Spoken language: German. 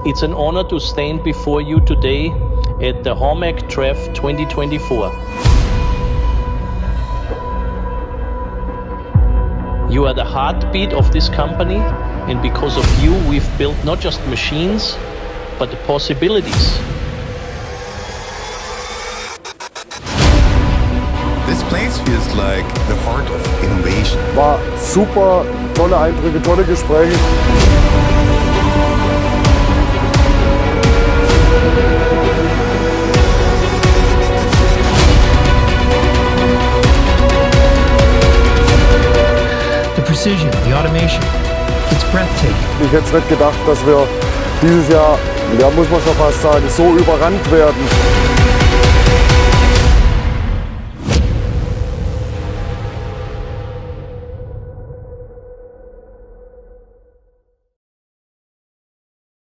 It's an honor to stand before you today at the HOMAG Treff 2024. You are the heartbeat of this company, and because of you, we've built not just machines, but the possibilities. This place feels like the heart of innovation. War super, tolle Eindrücke, tolle Gespräche. The precision, the automation, it's breathtaking. Ich hätte nicht gedacht, dass wir dieses Jahr, ja muss man schon fast sagen, so überrannt werden.